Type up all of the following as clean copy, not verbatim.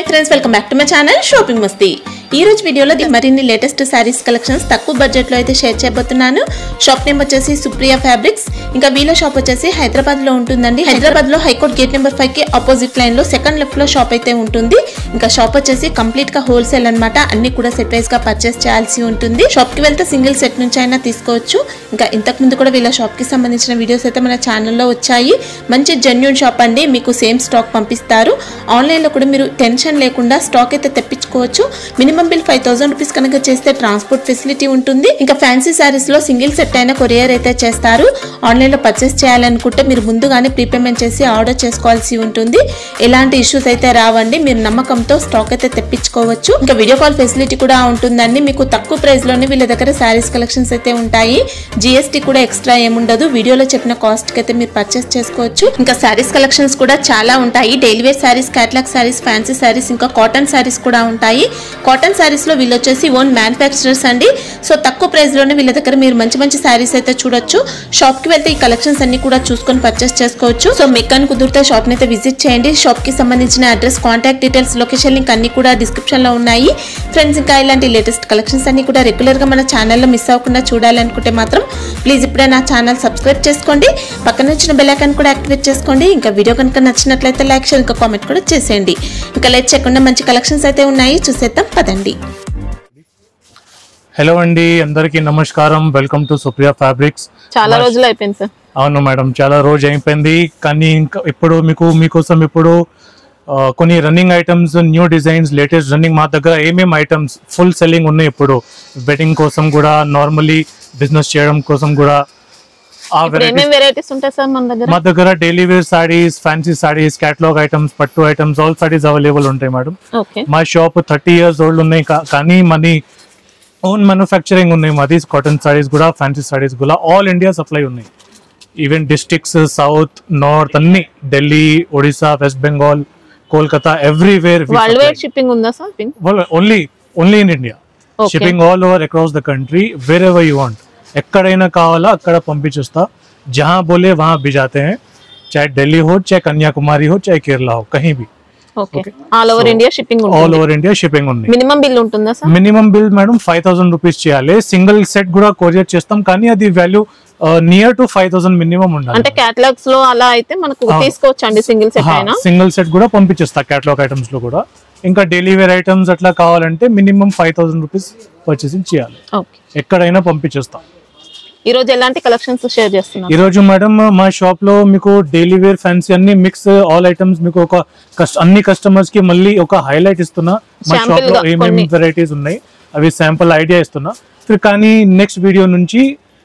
Friends welcome back to my channel shopping మస్తీ। ఈ రోజు వీడియోలో మరిన్ని లేటెస్ట్ సారీస్ కలెక్షన్స్ తక్కువ బడ్జెట్ లో అయితే షేర్ చేయబోతున్నాను। షాప్ నేమ్ వచ్చేసి సుప్రియా ఫ్యాబ్రిక్స్। ఇంకా వీళ్ళ షాప్ వచ్చేసి హైదరాబాద్ లో ఉంటుందండి। హైదరాబాద్ లో హైకోర్ట్ గేట్ నెంబర్ 5 కి ఆపోజిట్ లైన్ లో సెకండ్ లెఫ్ట్ లో షాప్ అయితే ఉంటుంది। ఇంకా షాప్ వచ్చేసి కంప్లీట్ గా హోల్సేల్ అన్నమాట। అన్ని కూడా సెట్ వైస్ గా పర్చేస్ చేయాల్సి ఉంటుంది। షాప్ కి వెళ్తే సింగిల్ సెట్ నుంచి అయినా తీసుకోవచ్చు। ఇంకా ఇంతకు ముందు కూడా వీళ్ళ షాప్ కి సంబంధించిన వీడియోస్ అయితే మన ఛానల్లో వచ్చాయి। మంచి జెన్యూన్ షాప్ అండి, మీకు సేమ్ స్టాక్ పంపిస్తారు। ఆన్లైన్ లో కూడా మీరు టెన్షన్ లేకుండా స్టాక్ అయితే తెప్పించుకోవచ్చు। మినిమం బిల్ 5000 రూపీస్ కనుక చేస్తే ట్రాన్స్పోర్ట్ ఫెసిలిటీ ఉంటుంది। ఇంకా ఫ్యాన్సీ సారీస్ లో సింగిల్ సెట్ అయినా కొరియర్ అయితే చేస్తారు। ఆన్లైన్ లో పర్చేస్ చేయాలనుకుంటే మీరు ముందుగానే ప్రీపేమెంట్ చేసి ఆర్డర్ చేసుకోవాల్సి ఉంటుంది। ఎలాంటి ఇష్యూస్ అయితే రావండి, మీరు నమ్మకంతో స్టాక్ అయితే తెప్పించుకోవచ్చు। ఇంకా వీడియో కాల్ ఫెసిలిటీ కూడా ఉంటుందండి। మీకు తక్కువ ప్రైస్ లోనే వీళ్ళ దగ్గర సారీస్ కలెక్షన్స్ అయితే ఉంటాయి। జిఎస్టీ కూడా ఎక్స్ట్రా ఏముండదు। వీడియోలో చెప్పిన కాస్ట్ కి అయితే మీరు పర్చేస్ చేసుకోవచ్చు। ఇంకా సారీస్ కలెక్షన్స్ కూడా చాలా ఉంటాయి। Daily wear saris, catalogue saris, fancy saris, ఇంకా కాటన్ సారీస్ కూడా ఉంటాయి। కాటన్ సారీస్ లో వీళ్ళు వచ్చేసి ఓన్ మ్యానుఫ్యాక్చరర్స్ అండి। సో తక్కువ ప్రైస్ లోనే వీళ్ళ దగ్గర మీరు మంచి మంచి సారీస్ అయితే చూడొచ్చు। షాప్ కి వెళ్తే ఈ కలెక్షన్స్ అన్ని కూడా చూసుకొని పర్చేస్ చేసుకోవచ్చు। సో మీకు అని కుదిరితే షాప్ ని అయితే విజిట్ చేయండి। షాప్ కి సంబంధించిన address, contact details, location link అన్ని కూడా డిస్క్రిప్షన్ లో ఉన్నాయి ఫ్రెండ్స్। ఇంకా ఇలాంటి లేటెస్ట్ కలెక్షన్స్ అన్ని కూడా రెగ్యులర్ గా మన ఛానల్లో మిస్ అవ్వకుండా చూడాలనుకుంటే మాత్రం ప్లీజ్ ఇప్పుడే నా ఛానల్ సబ్స్క్రైబ్ చేసుకోండి। పక్కన వచ్చిన బెల్ ఐకాన్ కూడా యాక్టివేట్ చేసుకోండి। ఇంకా వీడియో కనుక నచ్చినట్లయితే లైక్, షేర్, ఇంకా కామెంట్ కూడా చేసేయండి। ఇంకా లేట్ చేయకుండా మంచి కలెక్షన్స్ అయితే ఉన్నాయి, చూసేద్దాం పదండి। హలో అండి, అందరికీ నమస్కారం। Welcome to Supriya fabrics. చాలా రోజులు అయిపోయింది సార్। అవును మేడం, చాలా రోజు అయిపోయింది, కానీ ఇంకా ఇప్పుడు మీకోసం ఇప్పుడు కొన్ని running items, new designs, latest running మా దగ్గర ఏమేమి ఐటమ్స్ ఫుల్ సెల్లింగ్ ఉన్నాయి ఇప్పుడు వెడ్డింగ్ కోసం కూడా, నార్మల్లీ బిజినెస్ చేయడం కోసం కూడా వెరైటీస్ ఉంటాయి సార్ మన దగ్గర। మా దగ్గర daily wear saris, fancy saris, catalogue items, పట్టు ఐటమ్స్, ఆల్ సారీస్ అవైలబుల్ ఉంటాయి మేడం। మా షాప్ 30 years ఓల్డ్ ఉన్నాయి, కానీ మన ఓన్ మ్యానుఫ్యాక్చరింగ్ ఉన్నాయి మాది। కాటన్ సారీస్ కూడా, ఫ్యాన్సీ సారీస్ కూడా ఆల్ ఇండియా సప్లై ఉన్నాయి। ఈవెన్ డిస్ట్రిక్ట్స్, సౌత్, నార్త్ అన్ని, Delhi, Odisha, West Bengal, Kolkata, everywhere. World wide shipping ఉందా sir? Only in India, shipping all over across the country, wherever you want. ఎక్కడైనా కావాలా అక్కడ పంపించేస్తా, జहाँ बोले वहाँ भिजाते हैं, चाहे दिल्ली हो, चाहे कन्याकुमारी हो, चाहे केरला हो, कहीं भी। ఆల్ ఓవర్ ఇండియా షిప్పింగ్ ఉంటుంది। ఆల్ ఓవర్ ఇండియా షిప్పింగ్ ఉంది। మినిమం బిల్ ఉంటుందా sir? Minimum bill madam 5000 rupees చేయాలి। సింగిల్ సెట్ కూడా కొరియర్ చేస్తాం, కానీ అది వాల్యూ నియర్ టు 5000 మినిమం ఉండాలి। అంటే కేటలాగ్స్ లో అలా అయితే మనకు తీసుకోవచ్చు అండి, సింగిల్ సెట్ అయినా? సింగిల్ సెట్ కూడా పంపించేస్తా కేటలాగ్ ఐటమ్స్ లో కూడా। ఇంకా డైలీ వేర్ ఐటమ్స్ అట్లా కావాలంటే మినిమం 5000 రూపీస్ పర్చేసింగ్ చేయాలి, ఎక్కడైనా పంపించేస్తాం। ఈ రోజు ఎలాంటి కలెక్షన్స్ షేర్ చేస్తున్నారు? ఈ రోజు మేడం మా షాప్ లో మీకు డైలీ వేర్, ఫ్యాన్సీ అన్ని మిక్స్ ఆల్ ఐటమ్స్, మీకు ఒక అన్ని కస్టమర్స్ కి మళ్ళీ ఒక హైలైట్ ఇస్తున్నా। మా షాప్ లో ఏమేమి వెరైటీస్ ఉన్నాయి అవి శాంపుల్ ఐడియా ఇస్తున్నా। కానీ నెక్స్ట్ వీడియో నుంచి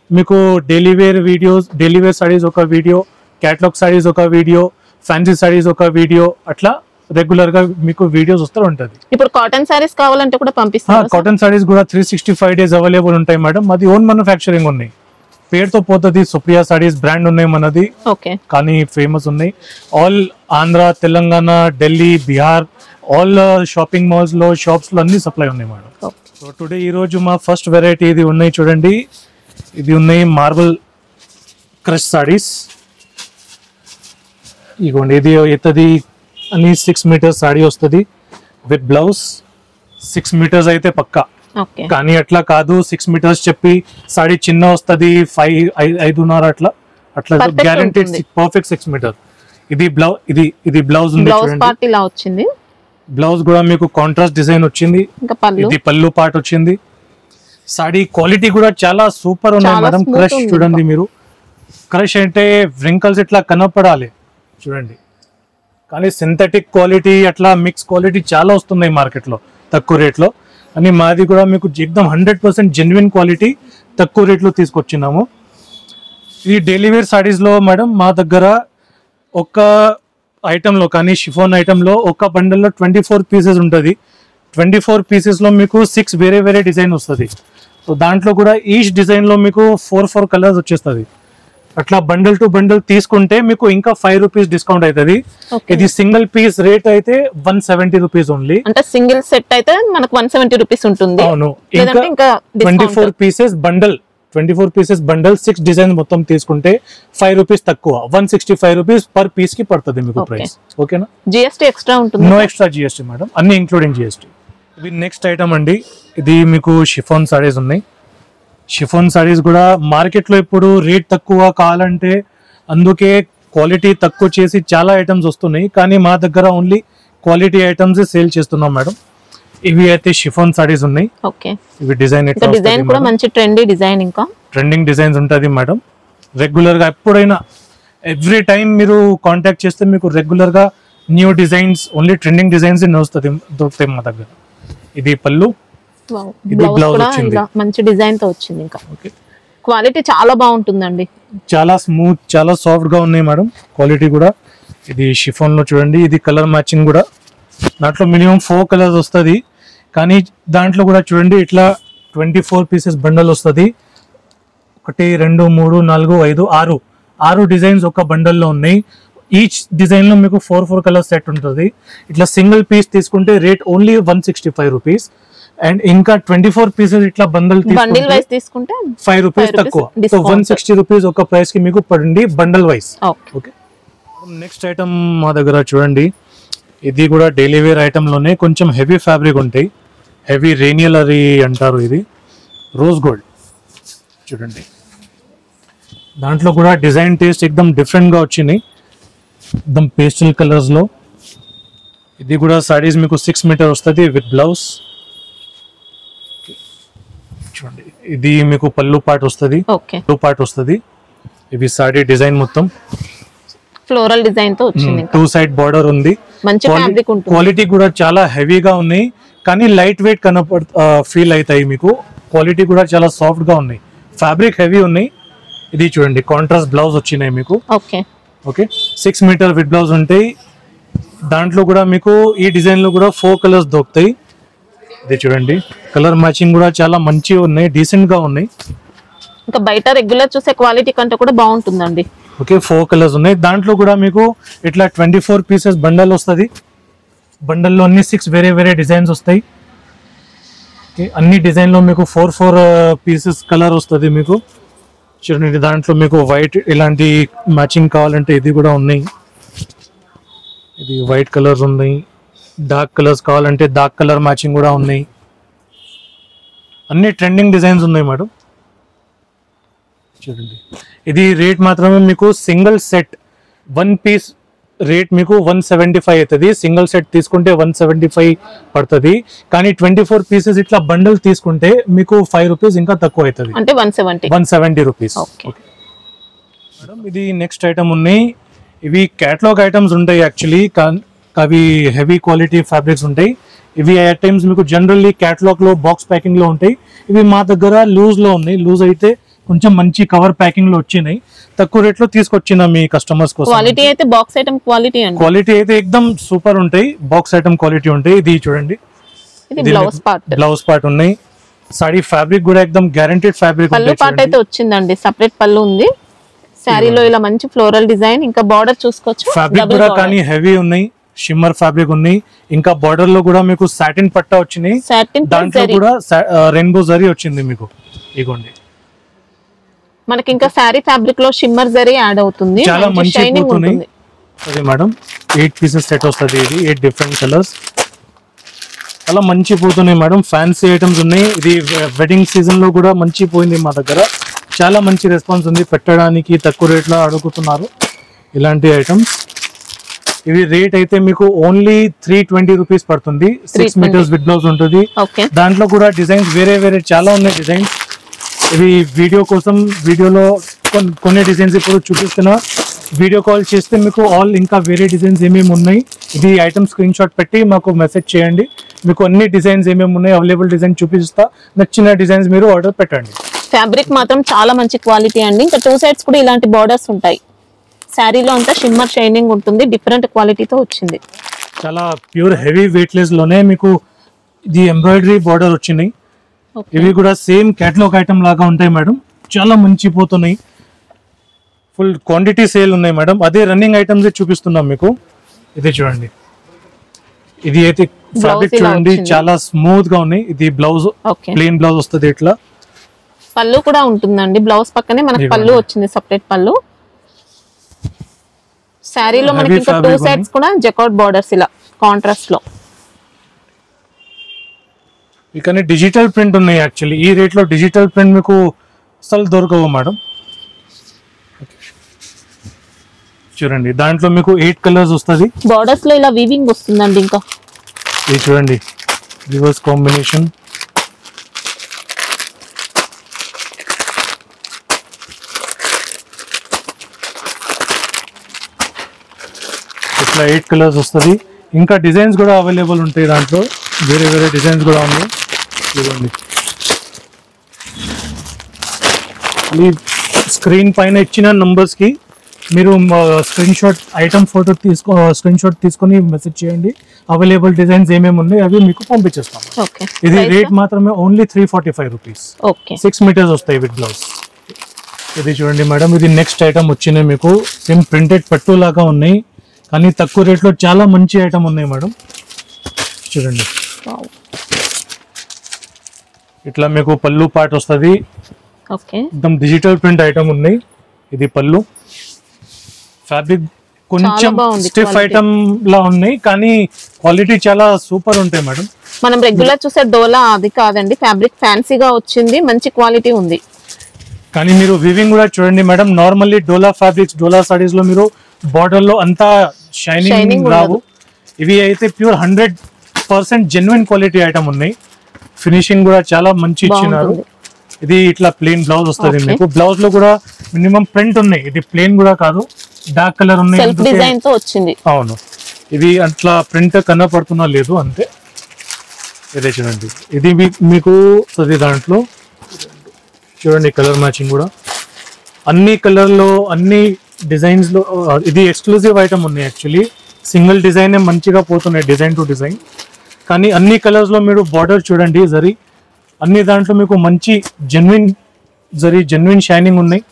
మీకు daily wear videos, daily wear saris ఒక వీడియో, కేటలాగ్ సారీస్ ఒక వీడియో, ఫ్యాన్సీ సారీస్ ఒక వీడియో, అట్లా రెగ్యులర్ గా మీకు వీడియోస్ వస్తూ ఉంటది। ఇప్పుడు కాటన్ సారీస్ కావాలంటే కూడా పంపిస్తారు? కాటన్ సారీస్ కూడా 365 days అవైలబుల్ ఉంటాయి మేడం। మాది ఓన్ మ్యానుఫ్యాక్చరింగ్ ఉన్నాయి, పేరుతో పోతుంది సుప్రియా సారీస్ బ్రాండ్ ఉన్నాయి మనది, కానీ ఫేమస్ ఉన్నాయి। All Andhra, Telangana, Delhi, Bihar all shopping malls లో, షాప్స్ లో అన్ని సప్లై ఉన్నాయి మేడం। సో టుడే ఈ రోజు మా ఫస్ట్ వెరైటీ ఇది ఉన్నాయి, చూడండి। ఇది ఉన్నాయి మార్బల్ క్రష్ సారీస్, ఇగోండి। ఇది ఎత్తది అని 6 meters సారీ వస్తుంది విత్ బ్లౌజ్। 6 meters అయితే పక్కా, కానీ అట్లా కాదు 6 meters చెప్పి సారీ చిన్న వస్తుంది 5.5 అట్లా గ్యారంటీ పర్ఫెక్ట్ 6 meters। ఇది బ్లౌజ్, ఇది బ్లౌజ్ ఉంది చూడండి। బ్లౌజ్ కూడా మీకు కాంట్రాస్ట్ డిజైన్ వచ్చింది, ఇది పళ్ళు పార్ట్ వచ్చింది। సారీ క్వాలిటీ కూడా చాలా సూపర్ ఉన్నాయి మేడం। క్రష్ చూడండి మీరు, క్రష్ అంటే వ్రింకల్స్ ఇట్లా కనపడాలి చూడండి, కానీ సింథటిక్ క్వాలిటీ అట్లా మిక్స్ క్వాలిటీ చాలా వస్తున్నాయి మార్కెట్ లో తక్కువ రేట్ లో। అని మాది కూడా మీకు ఎక్దమ్ 100% జెన్యున్ క్వాలిటీ తక్కువ రేట్లో తీసుకొచ్చినాము। ఈ డైలీ వేర్ సారీస్ లో మేడం మా దగ్గర ఒక ఐటమ్ లో, కానీ షిఫాన్ ఐటమ్ లో ఒక బండల్ లో 24 pieces ఉంటుంది। 24 pieces లో మీకు 6 వేరే డిజైన్ వస్తుంది। సో దాంట్లో కూడా ఈచ్ డిజైన్ లో మీకు 4 కలర్స్ వచ్చేస్తుంది। అట్లా బండల్ టు బండల్ తీసుకుంటే మీకు ఇంకా 5 రూపీస్ డిస్కౌంట్ అవుతుంది। ఇది సింగిల్ పీస్ రేట్ అయితే 170 రూపీస్ ఓన్లీ, అంటే సింగిల్ సెట్ అయితే మనకు 170 రూపీస్ ఉంటుంది। అవును, ఇంకా 24 pieces bundle 24 pieces bundle 6 design మొత్తం తీసుకుంటే 5 రూపీస్ తక్కువ 165 రూపీస్ పర్ పీస్ కి పడుతుంది మీకు ప్రైస్. ఓకేనా? జిఎస్టీ ఎక్స్ట్రా ఉంటుంది? నో ఎక్స్ట్రా జిఎస్టీ మేడం, అన్ని ఇంక్లూడింగ్ జిఎస్టీ. ఇది నెక్స్ట్ ఐటమ్ అండి. ఇది మీకు షిఫాన్ సారీస్ ఉన్నాయి. షిఫాన్ సారీస్ కూడా మార్కెట్లో ఇప్పుడు రేట్ తక్కువ కావాలంటే అందుకే క్వాలిటీ తక్కువ చేసి చాలా ఐటమ్స్ వస్తున్నాయి, కానీ మా దగ్గర ఓన్లీ క్వాలిటీ ఐటమ్స్ సేల్ చేస్తున్నాం మేడం. ఇవి అయితే షిఫాన్ సారీస్ ఉన్నాయి. ఓకే, ఇవి డిజైన్ డిజైన్ కూడా మంచి ట్రెండీ డిజైన్, ఇంకా ట్రెండింగ్ డిజైన్స్ ఉంటుంది మేడం. రెగ్యులర్ గా ఎప్పుడైనా ఎవ్రీ టైం మీరు కాంటాక్ట్ చేస్తే మీకు రెగ్యులర్ గా new designs, only trending designs దొరుకుతాయి మా దగ్గర. ఇది పళ్ళు, ఇది బ్లౌజ్ వచ్చింది, మంచి డిజైన్ తో వచ్చింది. ఇంకా క్వాలిటీ చాలా బాగుంటుందండి, చాలా స్మూత్, చాలా సాఫ్ట్ గా ఉన్నాయి మేడం క్వాలిటీ కూడా. ఇది షిఫాన్ లో చూడండి, ఇది కలర్ మ్యాచింగ్ కూడా. దాంట్లో మినిమం 4 కలర్స్ వస్తుంది, కానీ దాంట్లో కూడా చూడండి ఇట్లా 24 పీసెస్ బండల్ వస్తుంది. 1 2 3 4 5 6 డిజైన్స్ ఒక బండల్లో ఉన్నాయి. ఈచ్ డిజైన్ లో మీకు 4 కలర్ సెట్ ఉంటుంది. ఇట్లా సింగిల్ పీస్ తీసుకుంటే రేట్ ఓన్లీ 165 రూపీస్. అండ్ ఇంకా 24 పీసెస్ ఇట్లా బండల్ తీసుకుంటే 5 రూపీస్ తక్కువ. సో 160 రూపీస్ ఒక ప్రైస్ కి మీకు పడండి bundle wise. Okay, next item మా దగ్గర చూడండి. ఇది కూడా డైలీ వేర్ ఐటమ్ లోనే కొంచెం హెవీ ఫ్యాబ్రిక్ ఉంటాయి. హెవీ రేనియలరీ అంటారు. ఇది రోజ్ గోల్డ్ చూడండి. దాంట్లో కూడా డిజైన్ టేస్ట్ ఎక్దమ్ డిఫరెంట్ గా వచ్చినాయి, ఎక్దమ్ పేస్టల్ కలర్స్ లో. ఇది కూడా సారీస్ మీకు 6 మీటర్ వస్తుంది విత్ బ్లౌజ్. చూడండి, ఇది మీకు పళ్ళు పార్ట్ వస్తుంది, పళ్ళు పార్ట్ వస్తుంది. ఇవి సారీ డిజైన్ మొత్తం ఫ్లోరల్ డిజైన్ తో వచ్చింది. 2 సైడ్ బార్డర్ ఉంది. మంచి ఫ్యాబ్రిక్ ఉంటుంది. క్వాలిటీ కూడా చాలా హెవీగా ఉన్నాయి, కానీ లైట్ వెయిట్ ఫీల్ అవుతాయి మీకు. క్వాలిటీ కూడా చాలా సాఫ్ట్ గా ఉన్నాయి, ఫ్యాబ్రిక్ హెవీ ఉన్నాయి. ఇది చూడండి, కాంట్రాస్ట్ బ్లౌజ్ వచ్చినాయి మీకు. ఓకే, 6 మీటర్ విత్ బ్లౌజ్ ఉంటాయి. దాంట్లో కూడా మీకు ఈ డిజైన్ లో కూడా 4 కలర్స్ దొరుకుతాయి. ఇది చూడండి, కలర్ మ్యాచింగ్ కూడా చాలా మంచిగా ఉన్నాయి, డీసెంట్ గా ఉన్నాయి. ఇంకా బయట రెగ్యులర్ చూసే క్వాలిటీ కంటే కూడా బాగుంటుందండి. ఓకే, 4 కలర్స్ ఉన్నాయి. దాంట్లో కూడా మీకు ఇట్లా 24 పీసెస్ బండల్ వస్తుంది. బండల్లో అన్ని 6 వేరే డిజైన్స్ వస్తాయి. అన్ని డిజైన్ లో మీకు 4 పీసెస్ కలర్ వస్తుంది మీకు. చూడండి, దాంట్లో మీకు వైట్ ఇలాంటి మ్యాచింగ్ కావాలంటే ఇది కూడా ఉన్నాయి. ఇది వైట్ కలర్స్ ఉన్నాయి. డార్క్ కలర్స్ కావాలంటే డార్క్ కలర్ మ్యాచింగ్ కూడా ఉన్నాయి. అన్ని ట్రెండింగ్ డిజైన్స్ ఉన్నాయి మేడం. చూడండి, ఇది రేట్ మాత్రమే మీకు సింగిల్ సెట్ 1 పీస్ రేట్ మీకు 175 అవుతుంది. సింగిల్ సెట్ తీసుకుంటే 175 పడుతుంది, కానీ 24 పీసెస్ ఇట్లా బండల్ తీసుకుంటే మీకు 5 రూపీస్ ఇంకా తక్కువ అవుతుంది, అంటే 170 రూపీస్. మేడం, ఇది నెక్స్ట్ ఐటమ్ ఉన్నాయి. ఇవి క్యాటలాగ్ ఐటమ్స్ ఉంటాయి యాక్చువల్లీ, అవి హెవీ క్వాలిటీ ఫ్యాబ్రిక్స్ ఉంటాయి. ఇవి ఐటమ్స్ మీకు జనరల్లీ క్యాటలాగ్ లో బాక్స్ ప్యాకింగ్ లో ఉంటాయి. ఇవి మా దగ్గర లూజ్ లో ఉన్నాయి. లూజ్ అయితే కొంచెం మంచి కవర్ ప్యాకింగ్ లో వచ్చినాయి, తక్కువ రేట్ లో తీసుకొచ్చిన మీ కస్టమర్స్ కోసం. క్వాలిటీ అయితే బాక్స్ ఐటమ్ క్వాలిటీ అయితే ఎక్దమ్ సూపర్ ఉంటాయి, బాక్స్ ఐటమ్ క్వాలిటీ ఉంటాయి. ఇది చూడండి, బ్లౌజ్ పార్ట్ ఉన్నాయి. సారీ ఫ్యాబ్రిక్ కూడా ఎక్దమ్ గ్యారంటీడ్ ఫ్యాబ్రిక్. పళ్ళు పార్ట్ అయితే వచ్చిందండి, సెపరేట్ పళ్ళు ఉంది. సారీలో ఇలా మంచి ఫ్లోరల్ డిజైన్, ఇంకా బార్డర్ చూసుకోవచ్చు. ఫ్యాబ్రిక్ కూడా కానీ హెవీ ఉన్నాయి, షిమ్మర్ ఫ్యాబ్రిక్ ఉన్నాయి. ఇంకా బార్డర్ లో కూడా మీకు సాటిన్ పట్టా వచ్చినాయి. దాంట్లో కూడా రెయిన్బో జరీ వచ్చింది మీకు. ఇగోండి, మనకి ఇంకా సారీ ఫ్యాబ్రిక్ లో షిమ్మర్ జరీ యాడ్ అవుతుంది, చాలా మంచి షైనింగ్ ఉంటుంది. అదే మేడం, 8 పీసెస్ సెట్ వస్తుంది. ఇది 8 డిఫరెంట్ కలర్స్, చాలా మంచి పోతున్నాయి మేడం. ఫ్యాన్సీ ఐటమ్స్ ఉన్నాయి. ఇది వెడ్డింగ్ సీజన్ లో కూడా మంచి పోయింది మా దగ్గర. చాలా మంచి రెస్పాన్స్ ఉంది, పెట్టడానికి తక్కువ రేట్ లో అడుగుతున్నారు ఇలాంటి ఐటమ్స్. ఇవి రేట్ అయితే మీకు ఓన్లీ 320 రూపీస్ పడుతుంది. 6 మీటర్స్ విత్ బ్లౌజ్ ఉంటుంది. దాంట్లో కూడా డిజైన్స్ వేరే చాలా ఉన్నాయి డిజైన్స్. ఇవి వీడియో కోసం, వీడియోలో కొన్ని డిజైన్స్ ఇప్పుడు చూపిస్తున్నా. వీడియో కాల్ చేస్తే మీకు ఆల్ ఇంకా వేరే డిజైన్స్ ఏమేమి ఉన్నాయి, ఇది ఐటమ్ స్క్రీన్ షాట్ పెట్టి మాకు మెసేజ్ చేయండి. మీకు అన్ని డిజైన్స్ ఏమేమి ఉన్నాయి అవైలబుల్ డిజైన్ చూపిస్తా. నచ్చిన డిజైన్స్ మీరు ఆర్డర్ పెట్టండి. ఫ్యాబ్రిక్ మాత్రం చాలా మంచి క్వాలిటీ అండి. ఇంకా 2 సైడ్స్ కూడా ఇలాంటి బార్డర్స్ ఉంటాయి. శారీలో అంతా షిమ్మర్ షైనింగ్ ఉంటుంది, డిఫరెంట్ క్వాలిటీతో వచ్చింది. చాలా ప్యూర్ హెవీ వెయిట్లెస్ లోనే మీకు ఇది ఎంబ్రాయిడరీ బార్డర్ వచ్చినాయి. ఇవి కూడా సేమ్ కేటలాగ్ ఐటమ్ లాగా ఉంటాయి మేడం, చాలా మంచి పోతున్నాయి. ఫుల్ క్వాంటిటీ సేల్ ఉన్నాయి మేడం. అదే రన్నింగ్ ఐటమ్స్ చూపిస్తున్నాం మీకు. ఇది చూడండి, ఇది అయితే ఫ్యాబ్రిక్ చూడండి చాలా స్మూత్ గా ఉన్నాయి. ఇది బ్లౌజ్ ప్లెయిన్ బ్లౌజ్ వస్తుంది. ఇట్లా పళ్ళు కూడా ఉంటుందండి, బ్లౌజ్ పక్కనే మనకి పళ్ళు వచ్చింది, సెపరేట్ పళ్ళు. శారీలో మనకి ఇంకా 2 సైడ్స్ కూడా జకార్డ్ బోర్డర్స్ ఇలా కాంట్రాస్ట్ లో. ఇక డిజిటల్ ప్రింట్ ఉన్నాయి. యాక్చువల్లీ ఈ రేట్ లో డిజిటల్ ప్రింట్ మీకు అసలు దొరకవు మేడం. చూడండి దాంట్లో మీకు 8 కలర్స్ వస్తుంది. బోర్డర్స్ లో ఇలా వీవింగ్ వస్తుందండి. ఇంకా ఇది చూడండి రివర్స్ కాంబినేషన్. ఇట్లా 8 కలర్స్ వస్తుంది. ఇంకా డిజైన్స్ కూడా అవైలబుల్ ఉంటాయి దాంట్లో, వేరే వేరే డిజైన్స్ కూడా ఉన్నాయి. చూడండి ఈ స్క్రీన్ పైన ఇచ్చిన నంబర్స్ కి మీరు స్క్రీన్ షాట్ తీసుకొని మెసేజ్ చేయండి. అవైలబుల్ డిజైన్స్ ఏమేమి ఉన్నాయి అవి మీకు పంపించేస్తాం. ఇది రేట్ మాత్రమే ఓన్లీ 345 రూపీస్. 6 మీటర్స్ వస్తాయి విత్ బ్లౌజ్. ఇది చూడండి మేడం, ఇది నెక్స్ట్ ఐటమ్ వచ్చినాయి మీకు. సేమ్ ప్రింటెడ్ పట్టు లాగా ఉన్నాయి కానీ తక్కువ రేట్లో చాలా మంచి ఐటమ్ ఉన్నాయి మేడం. చూడండి ఇట్లా మీకు పళ్ళు పార్ట్ వస్తుంది. एकदम డిజిటల్ ప్రింట్ ఐటమ్ ఉన్నాయి. ఇది పళ్ళు. ఫ్యాబ్రిక్ కొంచెం స్టిఫ్ ఐటమ్ లా ఉన్నాయి కానీ క్వాలిటీ చాలా సూపర్ ఉంటాయి మేడం. మనం రెగ్యులర్ చూసే డోలా అది కాదండి, ఫ్యాబ్రిక్ ఫ్యాన్సీగా వచ్చింది, మంచి క్వాలిటీ ఉంది. కానీ మీరు వివింగ్ కూడా చూడండి మేడం. నార్మల్లీ డోలా ఫ్యాబ్రిక్స్, డోలా సారీస్ లో మీరు బార్డర్ లో అంతా షైనింగ్ రావు. ఇవి అయితే ప్యూర్ 100% జెన్యున్ క్వాలిటీ ఐటమ్ ఉన్నాయి. ఫినిషింగ్ కూడా చాలా మంచి ఇచ్చినారు. ఇది ఇట్లా ప్లెయిన్ బ్లౌజ్ వస్తుంది మీకు. బ్లౌజ్ లో కూడా మినిమం ప్రింట్ ఉన్నాయి. ఇది ప్లెయిన్ కూడా కాదు, డార్క్ కలర్ ఉన్నాయి. డిజైన్ తో వచ్చింది. అవును, ఇది అట్లా ప్రింట్ కనపడుతున్నా లేదు అంతే. ఇదే చూడండి, ఇది మీకు దాంట్లో చూడండి కలర్ మ్యాచింగ్ కూడా అన్ని కలర్ లో అన్ని డిజైన్స్ లో. ఇది ఎక్స్క్లూజివ్ ఐటమ్ ఉన్నాయి. యాక్చువల్లీ సింగిల్ డిజైన్ మంచిగా పోతున్నాయి, డిజైన్ టు డిజైన్. కానీ అన్ని కలర్స్ లో మీరు బార్డర్ చూడండి జరీ, అన్ని దాంట్లో మీకు మంచి జెన్యున్ షైనింగ్ ఉన్నాయి.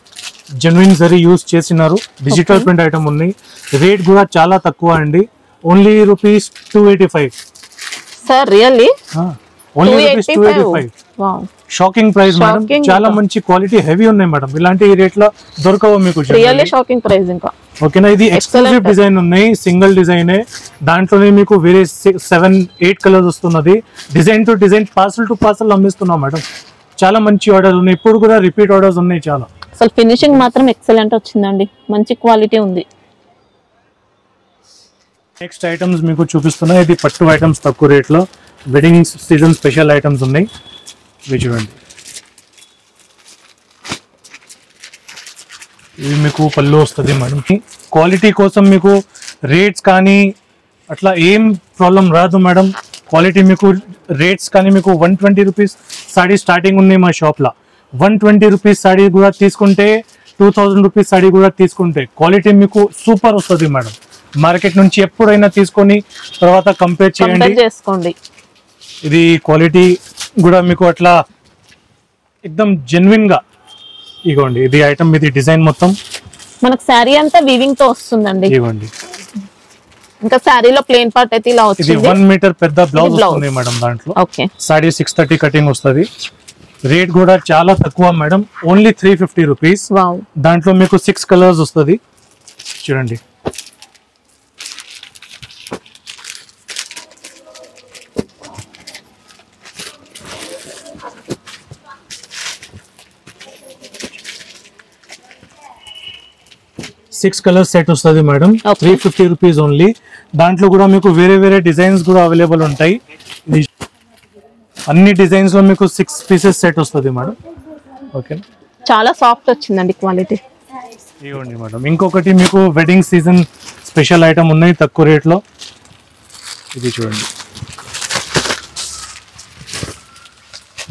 జెన్యున్ జరీ యూజ్ చేసినారు. డిజిటల్ ప్రింట్ ఐటమ్ ఉన్నాయి. రేట్ కూడా చాలా తక్కువ అండి, only rupees 285. Sir really only rupees 285. Shocking price madam. చాలా మంచి క్వాలిటీ హెవీ ఉన్నాయి మేడం. ఇలాంటి రేట్ లో దొరకవు మీకు. Really shocking price. ఇంకా ఓకేనా, ఇది ఎక్స్క్లూజివ్ డిజైన్ ఉన్నాయి, సింగిల్ డిజైన్. దాంట్లోనే మీకు వేరే 7-8 కలర్స్ వస్తున్నది. Design to design, parcel to parcel అమ్మిస్తున్నాం మేడం. చాలా మంచి ఆర్డర్స్ ఉన్నాయి. ఇప్పుడు కూడా రిపీట్ ఆర్డర్స్ ఉన్నాయి చాలా. అసలు ఫినిషింగ్ మాత్రం ఎక్సలెంట్ వచ్చిందండి, మంచి క్వాలిటీ ఉంది. నెక్స్ట్ ఐటమ్స్ మీకు చూపిస్తున్నా. ఇది పట్టు ఐటమ్స్ తక్కువ రేట్ లో, వెడ్డింగ్ సీజన్ స్పెషల్ ఐటమ్స్ ఉన్నాయి. ఇవి చూడండి, ఇవి మీకు పళ్ళు వస్తుంది మేడం. క్వాలిటీ కోసం మీకు రేట్స్ కానీ అట్లా ఏం ప్రాబ్లం రాదు మేడం. క్వాలిటీ మీకు రేట్స్ కానీ మీకు 120 రూపీస్ సాడీ స్టార్టింగ్ ఉన్నాయి మా షాప్లో. 120 రూపీస్ సాడీ కూడా తీసుకుంటే, 2000 రూపీస్ సాడీ కూడా తీసుకుంటే క్వాలిటీ మీకు సూపర్ వస్తుంది మేడం. మార్కెట్ నుంచి ఎప్పుడైనా తీసుకొని తర్వాత కంపేర్ చేసుకోండి. ఇది క్వాలిటీ కూడా మీకు అట్లా ఎక్దమ్ జెన్యున్ గా. ఇగోండి ఇది ఐటమ్, ఇది డిజైన్ మొత్తం మనకు శారీ అంతా వీవింగ్ తో వస్తుందండి. ఇగోండి ఇంకా శారీలో ప్లెయిన్ పార్ట్ అయితే ఇలా వచ్చింది. ఇది 1 మీటర్ పెద్ద బ్లౌజ్ వస్తుంది మేడం. దాంట్లో సాడీ 630 కటింగ్ వస్తుంది. రేట్ కూడా చాలా తక్కువ మేడం, ఓన్లీ 350 రూపీస్. దాంట్లో మీకు 6 కలర్స్ వస్తుంది. చూడండి సిక్స్ కలర్ సెట్ వస్తుంది మేడం. 350 rupees only. దాంట్లో కూడా మీకు వేరే వేరే డిజైన్స్ కూడా అవైలబుల్ ఉంటాయి. అన్ని డిజైన్స్ లో మీకు 6 పీసెస్ సెట్ వస్తుంది మేడం. ఓకే, చాలా సాఫ్ట్ వచ్చిందండి క్వాలిటీ. ఇవ్వండి మేడం. ఇంకొకటి మీకు వెడ్డింగ్ సీజన్ స్పెషల్ ఐటమ్ ఉన్నాయి తక్కువ రేట్ లో. ఇది చూడండి,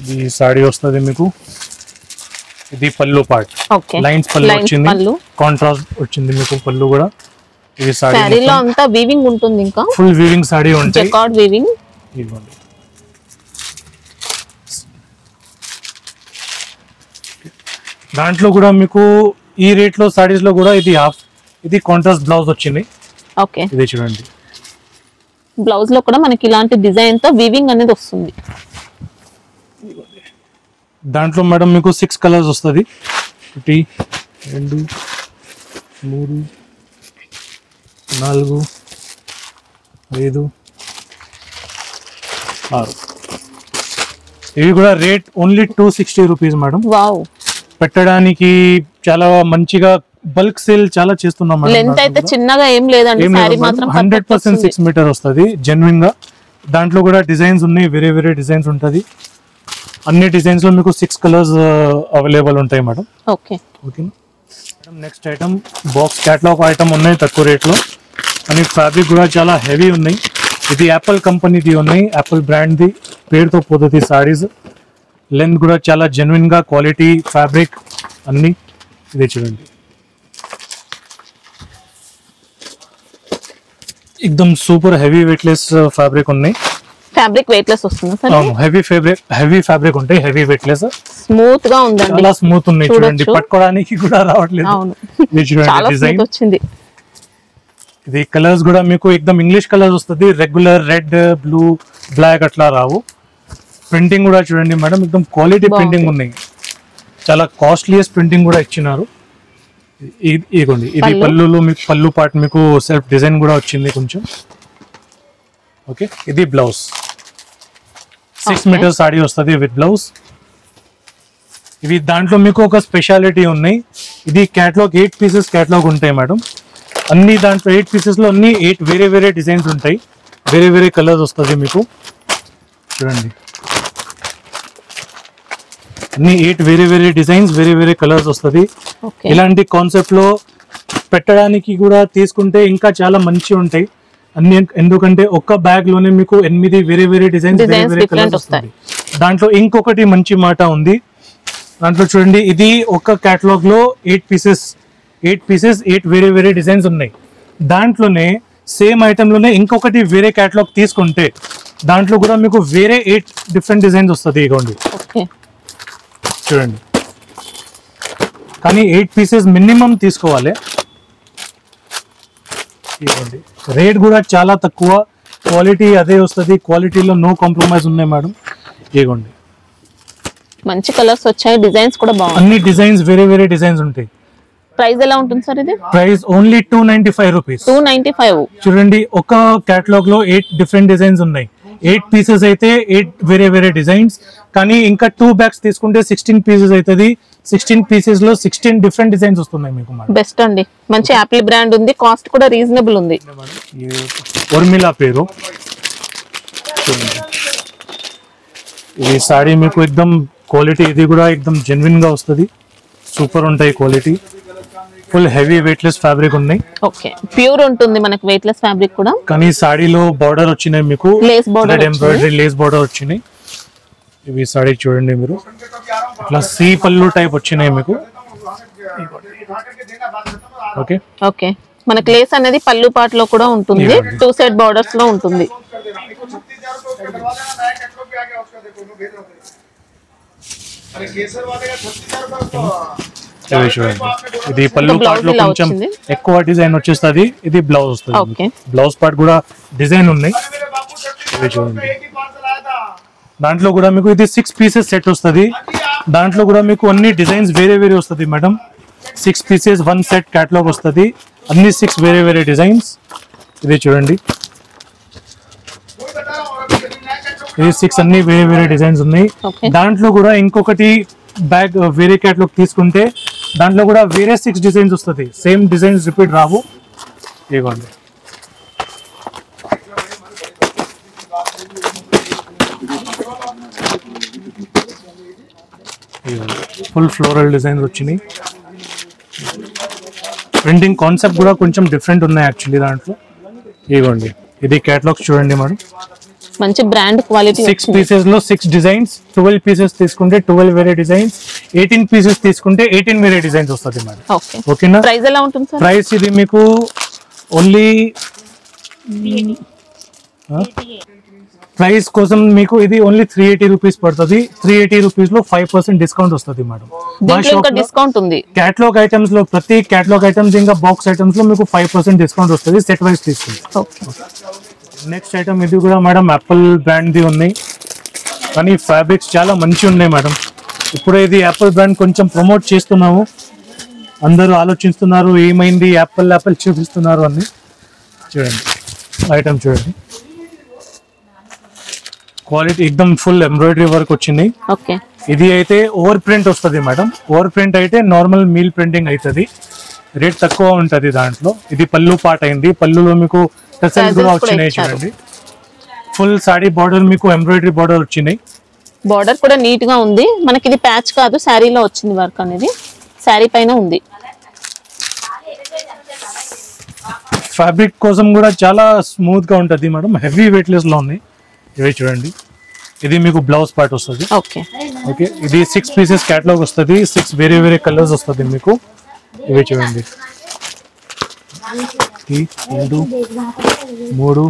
ఇది సాడీ వస్తుంది మీకు. ఇది పళ్ళు పార్ట్, లైన్స్ పళ్ళు వచ్చింది, కాంట్రాస్ట్ వచ్చింది మీకు పళ్ళు కూడా. ఇది సాడీలో అంతా వీవింగ్ ఉంటుంది, ఇంకా ఫుల్ వీవింగ్ సాడీ ఉంటుంది, జకార్డ్ వీవింగ్. ఇవ్వండి. దాంట్లో కూడా మీకు ఈ రేట్ లో సాడీస్ లో కూడా ఇది హాఫ్, ఇది కాంట్రాస్ట్ బ్లౌజ్ వచ్చింది. ఓకే, ఇది చూడండి. బ్లౌజ్ లో కూడా మనకి ఇలాంటి డిజైన్ తో వీవింగ్ అనేది వస్తుంది. దాంట్లో మేడం మీకు 6 కలర్స్ వస్తుంది. 1 2 3 4 5 6. ఇవి కూడా rate only 260 rupees madam. Wow, పెట్టడానికి చాలా మంచిగా బల్క్ సేల్ చాలా చేస్తున్నాం మేడం. లెంత్ అయితే చిన్నగా ఏం లేదండి, సారీ మాత్రం 100% 6 మీటర్ వస్తుంది జెన్యున్ గా. దాంట్లో కూడా డిజైన్స్ ఉన్నాయి, వేరే వేరే డిజైన్స్ ఉంటుంది. అన్ని డిజైన్స్ లో మీకు 6 కలర్స్ అవైలబుల్ ఉంటాయి మేడం. ఓకే ఓకేనా madam. Next item box catalogue item ఉన్నాయి తక్కువ రేట్లో, అని ఫ్యాబ్రిక్ కూడా చాలా హెవీ ఉన్నాయి. ఇది యాపిల్ కంపెనీది ఉన్నాయి, యాపిల్ బ్రాండ్ది పేరుతో పోతుంది సారీస్. లెంత్ కూడా చాలా జెన్యున్ గా, క్వాలిటీ ఫ్యాబ్రిక్ అన్ని. ఇదే చూడండి, ఎక్దమ్ సూపర్ హెవీ వెయిట్లెస్ ఫ్యాబ్రిక్ ఉన్నాయి. ఫ్యాబ్రిక్ వెయిట్లెస్ వస్తుంది సార్. అవును, హెవీ ఫ్యాబ్రిక్ ఉంటాయి, హెవీ వెయిట్లెస్, స్మూత్ గా ఉందండి, చాలా స్మూత్ ఉన్నాయి. చూడండి, పట్టుకోవడానికి కూడా రావట్లేదు. అవును, ఇది చూడండి డిజైన్ వచ్చింది. ఇది కలర్స్ కూడా మీకు ఎక్దమ్ ఇంగ్లీష్ కలర్స్ వస్తుంది, రెగ్యులర్ రెడ్ బ్లూ బ్లాక్ అట్లా రావు. ప్రింటింగ్ కూడా చూడండి మేడం, ఎక్దమ్ క్వాలిటీ ప్రింటింగ్ ఉన్నాయి. చాలా కాస్ట్లీయెస్ట్ ప్రింటింగ్ కూడా ఇచ్చినారు. ఇదిగోండి, ఇది పళ్ళులో మీకు పళ్ళు పార్ట్ మీకు సెల్ఫ్ డిజైన్ కూడా వచ్చింది కొంచెం. ఓకే, ఇది బ్లౌజ్ 6 మీటర్ సాడీ వస్తుంది విత్ బ్లౌజ్. ఇవి దాంట్లో మీకు ఒక స్పెషాలిటీ ఉన్నాయి. ఇది క్యాటలాగ్ 8 పీసెస్ క్యాటలాగ్ ఉంటాయి మేడం. అన్ని దాంట్లో 8 పీసెస్ లో అన్ని 8 వేరే వేరే డిజైన్స్ ఉంటాయి, వేరే వేరే కలర్స్ వస్తుంది మీకు. చూడండి, అన్ని 8 వేరే వేరే డిజైన్స్, వేరే వేరే కలర్స్ వస్తుంది. ఇలాంటి కాన్సెప్ట్ లో పెట్టడానికి కూడా తీసుకుంటే ఇంకా చాలా మంచి ఉంటాయి అన్ని. ఎందుకంటే ఒక్క బ్యాగ్ లోనే మీకు 8 వేరే వేరే డిజైన్స్, వేరే వేరే కలర్స్ వస్తాయి. దాంట్లో ఇంకొకటి మంచి మాట ఉంది. దాంట్లో చూడండి, ఇది ఒక కేటలాగ్ లో 8 పీసెస్ 8 వేరే వేరే డిజైన్స్ ఉన్నాయి. దాంట్లోనే సేమ్ ఐటమ్ లోనే ఇంకొకటి వేరే కేటలాగ్ తీసుకుంటే దాంట్లో కూడా మీకు వేరే 8 డిఫరెంట్ డిజైన్స్ వస్తుంది. ఇగోండి చూడండి, కానీ 8 పీసెస్ మినిమం తీసుకోవాలి. ఇవ్వండి, రేట్ కూడా చాలా తక్కువ, క్వాలిటీ అదే వస్తుంది. క్వాలిటీలో నో కాంప్రమైజ్ ఉన్నాయి మేడం. ఇవ్వండి, మంచి కలర్స్ వచ్చాయి, డిజైన్స్ కూడా బాగున్నాయి. అన్ని డిజైన్స్ వేరే వేరే డిజైన్స్ ఉంటాయి. ప్రైస్ ఎలా ఉంటుంది సార్ ఇది? Price only 295 rupees. 295. చూడండి, ఒక కేటలాగ్ లో 8 డిఫరెంట్ డిజైన్స్ ఉన్నాయి. 8 పీసెస్ అయితే 8 వేరే వేరే డిజైన్స్. కానీ ఇంకా 2 బ్యాగ్స్ తీసుకుంటే 16 పీసెస్ అవుతుంది. 16 పీసెస్ లో 16 డిఫరెంట్ డిజైన్స్ వస్తున్నాయి మీకు. బెస్ట్ అండి, మంచి యాపిల్ బ్రాండ్ ఉంది, కాస్ట్ కూడా రీజనబుల్ ఉంది. ఉర్మిళ పేరు. ఈ సాడీ మీకు ఎక్దమ్ క్వాలిటీ, ఇది కూడా ఎక్దమ్ జెన్యున్ గా వస్తుంది. సూపర్ ఉంటాయి quality, full heavy weightless fabric ఉన్నాయి. ఓకే, ప్యూర్ ఉంటుంది మనకి వెయిట్లెస్ ఫ్యాబ్రిక్ కూడా. కానీ సాడీలో బార్డర్ వచ్చినాయి మీకు, lace border, embroidery lace border వచ్చినాయి. ఇవి సాడీ చూడండి మీరు, ఇట్లా సి పళ్ళు టైప్ వచ్చినాయి మీకు. ఓకే ఓకే, మనకి లేస్ అనేది పళ్ళు పార్ట్ లో కూడా ఉంటుంది, 2 సైడ్ బార్డర్స్ లో ఉంటుంది. ఇది పళ్ళు పార్ట్ లో కొంచెం ఎక్కువ డిజైన్ వచ్చేస్తుంది. ఇది బ్లౌజ్ వస్తుంది, బ్లౌజ్ పార్ట్ కూడా డిజైన్ ఉన్నాయి. దాంట్లో కూడా మీకు ఇది 6 పీసెస్ సెట్ వస్తుంది. దాంట్లో కూడా మీకు అన్ని డిజైన్స్ వేరే వేరే వస్తుంది మేడం. 6 పీసెస్ 1 సెట్ కేటలాగ్ వస్తుంది, అన్ని 6 వేరే వేరే డిజైన్స్. ఇది చూడండి, ఇది 6 అన్ని వేరే వేరే డిజైన్స్ ఉన్నాయి. దాంట్లో కూడా ఇంకొకటి బ్యాగ్ వేరే కేటలాగ్ తీసుకుంటే దాంట్లో కూడా వేరే 6 డిజైన్స్ వస్తుంది. సేమ్ డిజైన్స్ రిపీట్ రావు. ఇవ్వండి, ఫుల్ ఫ్లోరల్ డిజైన్స్ వచ్చినాయి. ప్రింటింగ్ కాన్సెప్ట్ కూడా కొంచెం డిఫరెంట్ ఉన్నాయి యాక్చువల్లీ దాంట్లో. ఇవ్వండి, ఇది కేటలాగ్స్ చూడండి మేడం, మంచి బ్రాండ్ క్వాలిటీ. 6 పీసెస్ లో 6 డిజైన్స్. 12 పీసెస్ తీసుకుంటే 12 వేరే డిజైన్స్. 18 పీసెస్ తీసుకుంటే 18 వేరే డిజైన్స్ వస్తుంది మేడం. ఓకేనా? ప్రైస్ ఎలా ఉంటుంది సార్? ప్రైస్ ఇది మీకు ఓన్లీ ప్రైస్ కోసం మీకు ఇది ఓన్లీ 380 రూపీస్ పడుతుంది. 380 రూపీస్ లో 5% డిస్కౌంట్ వస్తుంది మేడం. డిస్కౌంట్ ఉంది. కేటలాగ్ ఐటమ్స్ లో, ప్రతి కేటలాగ్ ఐటమ్స్ ఇంకా బాక్స్ ఐటమ్స్ లో మీకు 5% డిస్కౌంట్ వస్తుంది సెట్ వైస్ తీసుకుంటే. నెక్స్ట్ ఐటమ్ ఇది కూడా మేడం యాపిల్ బ్రాండ్ ది ఉన్నాయి, కానీ ఫ్యాబ్రిక్స్ చాలా మంచి ఉన్నాయి మేడం. ఇప్పుడే ఇది యాపిల్ బ్రాండ్ కొంచెం ప్రమోట్ చేస్తున్నాము. అందరూ ఆలోచిస్తున్నారు ఏమైంది యాపిల్ చూపిస్తున్నారు అని. చూడండి ఐటమ్ చూడండి, క్వాలిటీ ఎక్దమ్ ఫుల్ ఎంబ్రాయిడరీ వర్క్ వచ్చింది. ఓకే, ఇది అయితే ఓవర్ ప్రింట్ వస్తుంది మేడం. ఓవర్ ప్రింట్ అయితే నార్మల్ మీల్ ప్రింటింగ్ అవుతుంది, రేట్ తక్కువ ఉంటుంది దాంట్లో. ఇది పళ్ళు పార్ట్ అయింది, పళ్ళులో మీకు టెసల్స్ కూడా వచ్చినాయి చూడండి. ఫుల్ సాడీ బార్డర్ మీకు ఎంబ్రాయిడరీ బార్డర్ వచ్చినాయి. బార్డర్ కూడా నీట్ గా ఉంది. మనకి ఇది ప్యాచ్ కాదు, శారీలో వచ్చింది వర్క్ అనేది, శారీ పైన ఉంది. ఫ్యాబ్రిక్ కోసం కూడా చాలా స్మూత్ గా ఉంటుంది మేడం, హెవీ వెయిట్ లెస్ లో ఉంది. ఇవి చూడండి, ఇది మీకు బ్లౌజ్ పార్ట్ వస్తుంది. ఓకే ఓకే, ఇది 6 పీసెస్ క్యాటలాగ్ వస్తుంది, 6 వేరే వేరే కలర్స్ వస్తుంది మీకు. ఇవి చూడండి, 2 3 4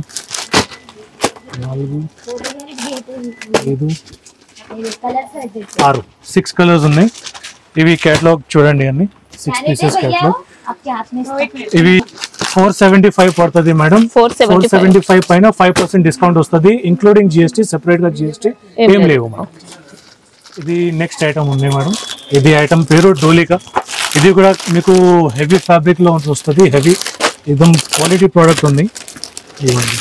5 6 6 కలర్స్ ఉన్నాయి. ఇవి క్యాటలాగ్ చూడండి, అన్ని 6 పీసెస్ క్యాటలాగ్. ఇవి 475 పడుతుంది మేడం. 475 పైన 5% డిస్కౌంట్ వస్తుంది, ఇంక్లూడింగ్ జిఎస్టీ. సెపరేట్ గా జిఎస్టీ ఏం లేవు మేడం. ఇది నెక్స్ట్ ఐటమ్ ఉంది మేడం. ఇది ఐటమ్ పేరు డోలికా. ఇది కూడా మీకు హెవీ ఫ్యాబ్రిక్ లో వస్తుంది, హెవీ एकदम క్వాలిటీ ప్రోడక్ట్ ఉంది. ఇవ్వండి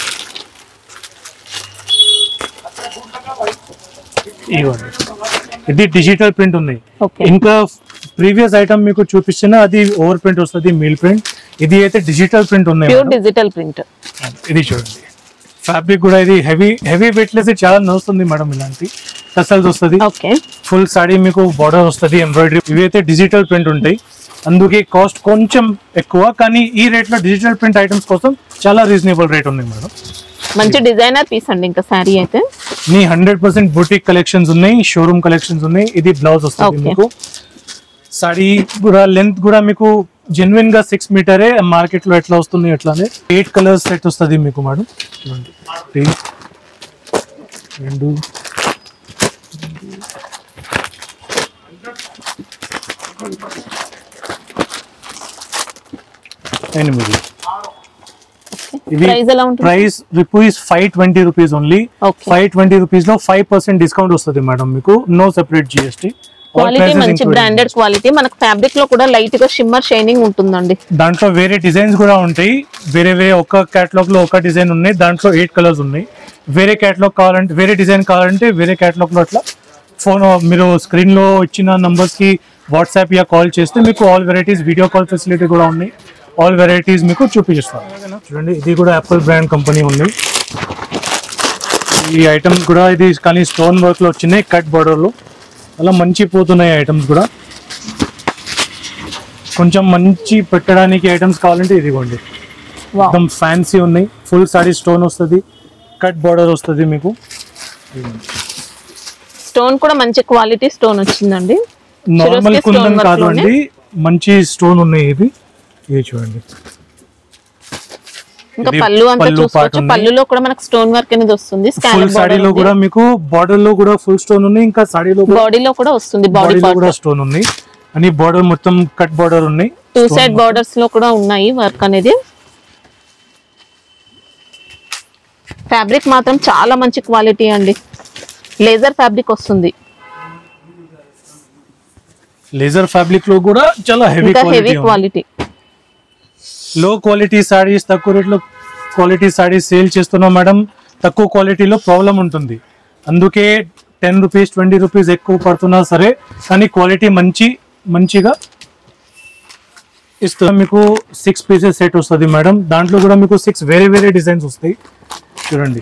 ఇవ్వండి, ఇది డిజిటల్ ప్రింట్ ఉంది. ఇంకా ప్రీవియస్ ఐటమ్ మీకు చూపిస్తున్నా అది ఓవర్ ప్రింట్ వస్తుంది, మీల్ ప్రింట్. ఇది అయితే డిజిటల్ ప్రింట్ ఉన్నాయి, ప్యూర్ డిజిటల్ ప్రింట్. ఇది చూడండి, ఫ్యాబ్రిక్ కూడా ఇది హెవీ వెయిట్ లెస్ చాలా నడుస్తుంది మేడం. ఇలాంటి టసల్స్ వస్తుంది, ఫుల్ సాడీ మీకు బార్డర్ వస్తుంది, ఎంబ్రాయిడరీ. ఇవి అయితే డిజిటల్ ప్రింట్ ఉంటాయి, అందుకే కాస్ట్ కొంచెం ఎక్కువ. కానీ ఈ రేట్ లో డిజిటల్ ప్రింట్ ఐటమ్స్ కోసం చాలా రీజనబుల్ రేట్ ఉంది మేడం. మంచి డిజైనర్ పీస్ అండి. ఇంకా సారీ అయితే నీ 100% బుటిక్ కలెక్షన్స్ ఉన్నాయి, షోరూమ్ కలెక్షన్స్ ఉన్నాయి. ఇది బ్లౌజ్ వస్తుంది మీకు. సారీ కూడా లెంత్ కూడా మీకు జెన్యున్ గా 6 మీటరే, మార్కెట్ లో ఎట్లా వస్తుంది ఎట్లానే 8 కలర్స్ సెట్ వస్తుంది మీకు madam. 2 8. Price rupees 520 rupees only. 520 rupees లో 5% డిస్కౌంట్ వస్తుంది మేడం మీకు, నో సెపరేట్ జిఎస్టీ. క్వాలిటీ మంచి బ్రాండెడ్ క్వాలిటీ. మనకు ఫ్యాబ్రిక్ లో కూడా లైట్ గా షిమ్మర్ షైనింగ్ ఉంటుందండి. దాంట్లో వేరే డిజైన్స్ కూడా ఉంటాయి, వేరే ఒక కేటలాగ్ లో ఒక డిజైన్ ఉన్నాయి, దాంట్లో 8 కలర్స్ ఉన్నాయి. వేరే కేటలాగ్ కావాలంటే, వేరే డిజైన్ కావాలంటే వేరే కేటలాగ్ లో అట్లా ఫోన్ మీరు స్క్రీన్ లో ఇచ్చిన నంబర్స్ కి వాట్సాప్ యా కాల్ చేస్తే మీకు all varieties video call facility కూడా ఉన్నాయి. ఆల్ వెరైటీస్ మీకు చూపిస్తాను. చూడండి, ఇది కూడా యాపిల్ బ్రాండ్ కంపెనీ ఉంది. ఈ ఐటమ్స్ కూడా ఇది కానీ స్టోన్ వర్క్ లో వచ్చినాయి, కట్ బార్డర్ లో. అలా మంచి పోతున్నాయి ఐటమ్స్ కూడా. కొంచెం మంచి పెట్టడానికి ఐటమ్స్ కావాలంటే ఇదిగోండి, మొత్తం ఫ్యాన్సీ ఉన్నాయి. ఫుల్ సారీ స్టోన్ వస్తుంది, కట్ బార్డర్ వస్తుంది మీకు. స్టోన్ కూడా మంచి క్వాలిటీ స్టోన్ వచ్చిందండి, నార్మల్ కుందన్ కాదు అండి, మంచి స్టోన్ ఉన్నాయి. ఇది చూడండి, ఇంకా పళ్ళు అంతా చూసుకోవచ్చు. పళ్ళులో కూడా మనకు స్టోన్ వర్క్ అనేది వస్తుంది. ఫుల్ సాడీలో కూడా మీకు బార్డర్ లో కూడా ఫుల్ స్టోన్ ఉంది, ఇంకా సాడీలో బాడీలో కూడా వస్తుంది, బాడీలో కూడా స్టోన్ ఉంది. అని బార్డర్ మొత్తం కట్ బార్డర్ ఉన్నాయి, 2 సైడ్ బార్డర్స్ లో కూడా ఉన్నాయి వర్క్ అనేది. ఫ్యాబ్రిక్ మాత్రం చాలా మంచి క్వాలిటీ అండి, లేజర్ ఫ్యాబ్రిక్ వస్తుంది. లేజర్ ఫ్యాబ్రిక్ లో కూడా చాలా హెవీ క్వాలిటీ. లో క్వాలిటీ సారీస్ తక్కువ రేట్లో క్వాలిటీ సారీస్ సేల్ చేస్తున్నాం మేడం. తక్కువ క్వాలిటీలో ప్రాబ్లం ఉంటుంది, అందుకే 10 రూపీస్ 20 రూపీస్ ఎక్కువ పడుతున్నా సరే కానీ క్వాలిటీ మంచిగా ఇస్తాం. మీకు 6 పీసెస్ సెట్ వస్తుంది మేడం. దాంట్లో కూడా మీకు 6 వేరే డిజైన్స్ వస్తాయి. చూడండి,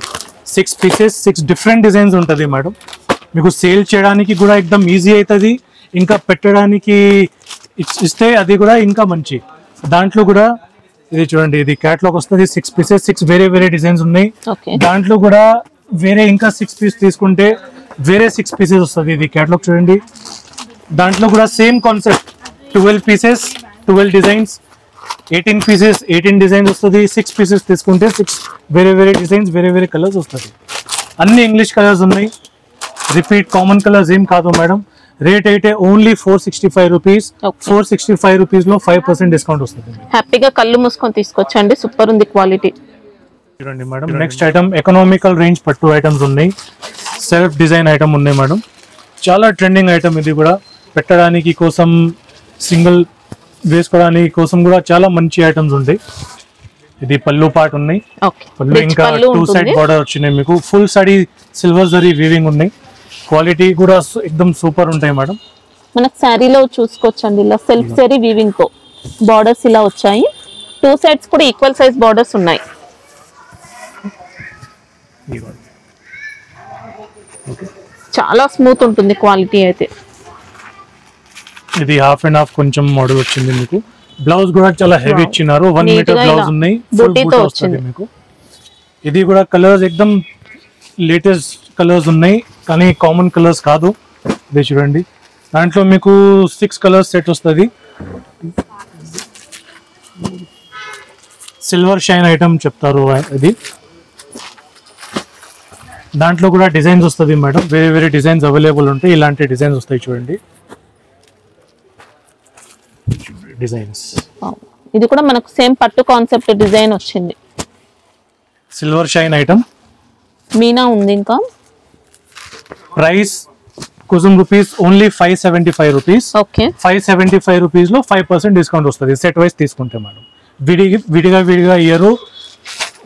6 పీసెస్ 6 డిఫరెంట్ డిజైన్స్ ఉంటుంది మేడం. మీకు సేల్ చేయడానికి కూడా ఎక్దమ్ ఈజీ అవుతుంది, ఇంకా పెట్టడానికి ఇస్తే అది కూడా ఇంకా మంచి. దాంట్లో కూడా ఇది చూడండి, ఇది క్యాటలాగ్ వస్తుంది, 6 పీసెస్ 6 వేరే డిజైన్స్ ఉన్నాయి. దాంట్లో కూడా వేరే ఇంకా 6 పీస్ తీసుకుంటే వేరే 6 పీసెస్ వస్తుంది. ఇది క్యాటలాగ్ చూడండి, దాంట్లో కూడా same concept 12 pieces 12 designs, 18 pieces 18 designs వస్తుంది. 6 పీసెస్ తీసుకుంటే 6 వేరే డిజైన్స్ వేరే కలర్స్ వస్తుంది. అన్ని ఇంగ్లీష్ కలర్స్ ఉన్నాయి, రిపీట్ కామన్ కలర్స్ ఏం కాదు మేడం. రేట్ అయితే ఓన్లీ 465 రూపీస్. 465 రూపీస్ లో 5% డిస్కౌంట్ వస్తుంది. హ్యాపీగా కళ్ళు మూసుకొని తీసుకొచ్చండి, సూపర్ ఉంది క్వాలిటీ. చూడండి madam, next item economical range పట్టు ఐటమ్స్ ఉన్నాయి, సెల్ఫ్ డిజైన్ ఐటమ్ ఉన్నాయి మేడం. చాలా ట్రెండింగ్ ఐటమ్ ఇది కూడా, పెట్టడానికి కోసం సింగిల్ వేసుకోవడానికి కోసం కూడా చాలా మంచి ఐటమ్స్ ఉంటాయి. ఇది పళ్ళు పార్ట్ ఉన్నాయి, పళ్ళు ఇంకా 2 సైడ్ బార్డర్ వచ్చినాయి మీకు. Full sorry silver zari weaving ఉన్నాయి, క్వాలిటీ కూడా ఎక్దమ్ సూపర్ ఉంటాయి మేడం. మనకు శారీలో చూసుకోవచ్చండి ఇలా సెల్ఫ్ జరీ వీవింగ్ తో బార్డర్స్ ఇలా వచ్చాయి. 2 సైడ్స్ కూడా ఈక్వల్ సైజ్ బార్డర్స్ ఉన్నాయి. చాలా స్మూత్ ఉంటుంది క్వాలిటీ అయితే. ఇది హాఫ్ అండ్ హాఫ్ కొంచెం మోడల్ వచ్చింది మీకు. బ్లౌజ్ కూడా చాలా హెవీ ఇచ్చినారు, 1 మీటర్ బ్లౌజ్ ఉన్నాయి, ఫుల్ బూటా వస్తుంది మీకు. ఇది కూడా కలర్స్ ఎక్దమ్ లేటెస్ట్ కలర్స్ ఉన్నాయి, కానీ కామన్ కలర్స్ కాదు. ఇది చూడండి, దాంట్లో మీకు 6 కలర్స్ సెట్ వస్తుంది. సిల్వర్ షైన్ ఐటమ్ చెప్తారు ఇది. దాంట్లో కూడా డిజైన్స్ వస్తుంది మేడం, వేరే వేరే డిజైన్స్ అవైలబుల్ ఉంటాయి. ఇలాంటి డిజైన్స్ వస్తాయి చూడండి, డిజైన్స్. ఇది కూడా మనకు సేమ్ పట్టు కాన్సెప్ట్ డిజైన్ వచ్చింది. సిల్వర్ షైన్ ఐటమ్ మీనా ఉంది. ఇంకా ప్రైస్ కోసం rupees only 575 rupees. Okay, 575 rupees లో 5% డిస్కౌంట్ వస్తుంది సెట్ వైస్ తీసుకుంటే మేడం. విడిగా year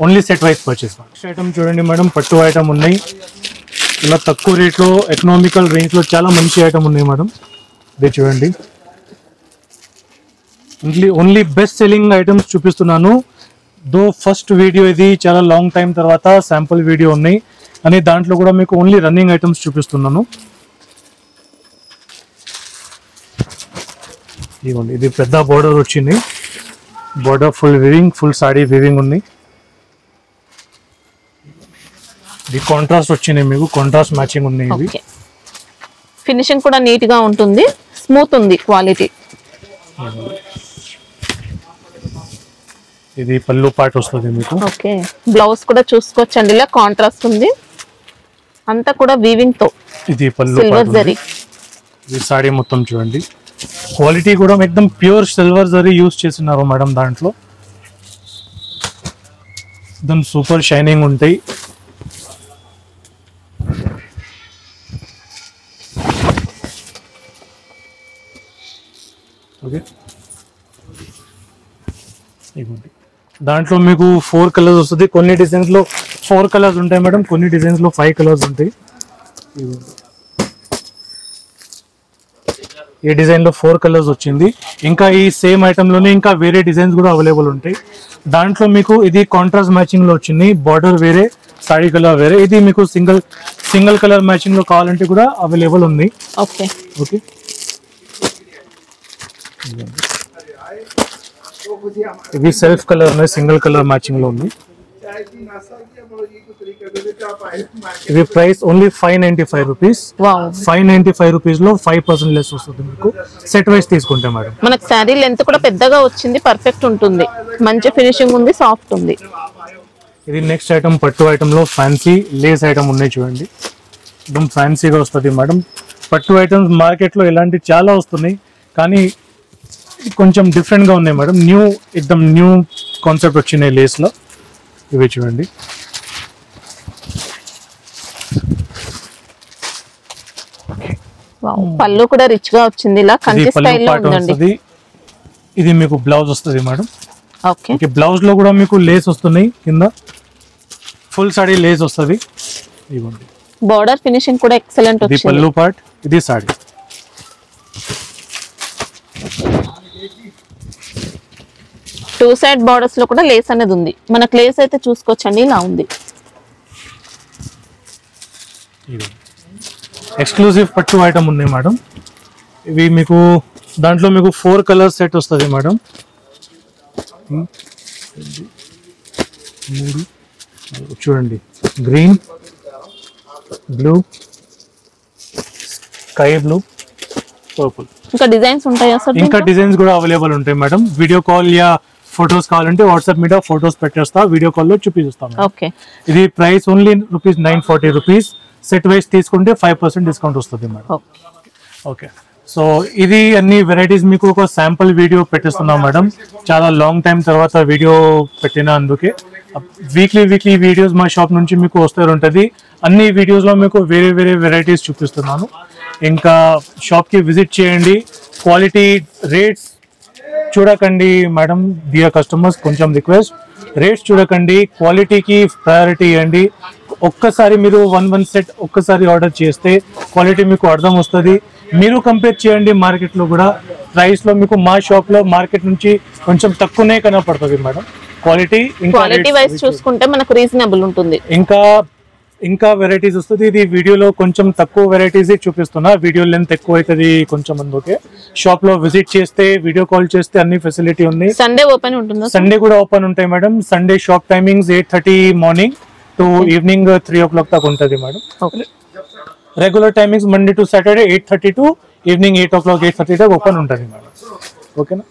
only set wise purchase. Next item చూడండి మేడం, పట్టు ఐటమ్ ఉన్నాయి. ఇలా తక్కువ రేట్లో ఎకనామికల్ రేంజ్ లో చాలా మంచి ఐటమ్ ఉన్నాయి మేడం. ఇది చూడండి, ఓన్లీ బెస్ట్ సెల్లింగ్ ఐటమ్స్ చూపిస్తున్నాను. దో ఫస్ట్ వీడియో ఇది, చాలా లాంగ్ టైం తర్వాత శాంపుల్ వీడియో ఉన్నాయి, అని దాంట్లో కూడా మీకు ఓన్లీ రన్నింగ్ ఐటమ్స్ చూపిస్తున్నాను. ఇదిగోండి, ఇది పెద్ద బోర్డర్ వచ్చింది, border full weaving, full saree weaving ఉంది. ఇది కాంట్రాస్ట్ వచ్చింది మీకు, కాంట్రాస్ట్ మ్యాచింగ్ ఉంది. ఇది ఫినిషింగ్ కూడా నీట్ గా ఉంటుంది, స్మూత్ ఉంది క్వాలిటీ. ఇది పళ్ళు పార్ట్ వస్తుంది మీకు. ఓకే, బ్లౌజ్ కూడా చూసుకోవచ్చండి, ఇలా కాంట్రాస్ట్ ఉంది, అంతా కూడా వీవింగ్ తో. ఇది పళ్ళు సిల్వర్ జరీ. ఇది సాడీ మొత్తం చూడండి, క్వాలిటీ కూడా ఎక్దమ్ ప్యూర్ సిల్వర్ జరీ యూస్ చేస్తున్నారు మేడం. దాంట్లో ఎక్దమ్ సూపర్ షైనింగ్ ఉంటాయి. ఓకే, దాంట్లో మీకు 4 కలర్స్ వస్తుంది. కొన్ని డిజైన్స్ లో 4 కలర్స్ ఉంటాయి మేడం, కొన్ని డిజైన్స్ లో 5 కలర్స్ ఉంటాయి. ఈ డిజైన్ లో 4 కలర్స్ వచ్చింది. ఇంకా ఈ సేమ్ ఐటమ్ లోనే ఇంకా వేరే డిజైన్స్ కూడా అవైలబుల్ ఉంటాయి. దాంట్లో మీకు ఇది కాంట్రాస్ట్ మ్యాచింగ్ లో వచ్చింది, బార్డర్ వేరే, సాడీ కలర్ వేరే. ఇది మీకు సింగిల్ కలర్ మ్యాచింగ్ లో కావాలంటే కూడా అవైలబుల్ ఉంది. ఓకే ఓకే, ఇది self colour single colour matching లో ఉంది. ఇది ప్రైస్ ఓన్లీ 595 రూపీస్. 595 రూపీస్ లో 5% లెస్ వస్తుంది మీకు సెట్ వైస్ తీసుకుంటే మేడం. మనకు శారీ లెంత్ కూడా పెద్దగా వచ్చింది, పర్ఫెక్ట్ ఉంటుంది, మంచి ఫినిషింగ్ ఉంది, సాఫ్ట్ ఉంది. ఇది నెక్స్ట్ ఐటమ్, పట్టు ఐటమ్ లో ఫ్యాన్సీ లేస్ ఐటమ్ ఉన్నాయి చూడండి, एकदम ఫ్యాన్సీగా వస్తుంది మేడం. పట్టు ఐటమ్స్ మార్కెట్ లో ఇలాంటి చాలా వస్తున్నాయి, కానీ కొంచెం డిఫరెంట్ గా ఉన్నాయి మేడం. న్యూ एकदम న్యూ కాన్సెప్ట్ వచ్చినాయి లేస్ లో. ఇవి చూడండి, పళ్ళు కూడా రిచ్ గా వచ్చింది, ఇలా కంచి స్టైల్ లో ఉందండి. ఇది మీకు బ్లౌజ్ వస్తుంది మేడం. ఓకే, బ్లౌజ్ లో కూడా మీకు లేస్ వస్తున్నాయి, కింద ఫుల్ సాడీ లేస్ వస్తుంది. ఇవ్వండి, బోర్డర్ ఫినిషింగ్ కూడా ఎక్సలెంట్ వచ్చింది. ఇది పళ్ళు పార్ట్, ఇది సాడీ. టూ సైడ్ బోర్డర్స్ లో కూడా లేస్ అనేది ఉంది. మనకు లేస్ అయితే చూసుకోవచ్చండి, ఇలా ఉంది. ఎక్స్క్లూజివ్ పట్టు ఐటమ్ ఉన్నాయి మేడం. ఇవి మీకు దాంట్లో మీకు 4 కలర్ సెట్ వస్తుంది మేడం. 3 చూడండి, green, blue, sky blue, purple. ఇంకా డిజైన్స్ ఉంటాయా సార్? ఇంకా డిజైన్స్ కూడా అవైలబుల్ ఉంటాయి madam. Video call yeah photos కావాలంటే వాట్సాప్ మీద ఫొటోస్ పెట్టేస్తా, వీడియో కాల్ లో చూపిస్తాం. ఓకే, ఇది price only rupees 940 rupees. Set wise తీసుకుంటే 5% డిస్కౌంట్ వస్తుంది మేడం. ఓకే, సో ఇది అన్ని వెరైటీస్ మీకు ఒక శాంపుల్ వీడియో పెట్టిస్తున్నాం మేడం. చాలా లాంగ్ టైం తర్వాత వీడియో పెట్టిన, అందుకే వీక్లీ వీడియోస్ మా షాప్ నుంచి మీకు వస్తూ ఉంటుంది. అన్ని వీడియోస్ లో మీకు వేరే వేరే వెరైటీస్ చూపిస్తున్నాను. ఇంకా షాప్కి విజిట్ చేయండి. క్వాలిటీ రేట్స్ చూడకండి మేడం, డియర్ కస్టమర్స్ కొంచెం రిక్వెస్ట్, రేట్స్ చూడకండి, క్వాలిటీకి ప్రయారిటీ ఇవ్వండి. ఒక్కసారి మీరు వన్ సెట్ ఒక్కసారి ఆర్డర్ చేస్తే క్వాలిటీ మీకు అర్థం వస్తుంది. మీరు కంపేర్ చేయండి మార్కెట్లో కూడా, ప్రైస్లో మీకు మా షాప్లో మార్కెట్ నుంచి కొంచెం తక్కువనే కనపడుతుంది మేడం క్వాలిటీ. క్వాలిటీ వైస్ చూసుకుంటే మనకు రీజనబుల్ ఉంటుంది. ఇంకా వెరైటీస్ వస్తుంది. ఇది వీడియోలో కొంచెం తక్కువ వెరైటీస్ చూపిస్తున్నా, వీడియో లెంత్ ఎక్కువ అవుతుంది కొంచెం, అందుకే షాప్ లో విజిట్ చేస్తే వీడియో కాల్ చేస్తే అన్ని ఫెసిలిటీ ఉంది. సండే ఓపెన్ ఉంటుందా? సండే కూడా ఓపెన్ ఉంటాయి madam. Sunday shop timings 8:30 morning to evening 3 o'clock దాకా ఉంటుంది madam. Regular timings Monday to Saturday 8:30 to evening 8 o'clock 8:30 దాకా ఓపెన్ ఉంటుంది మేడం. ఓకేనా?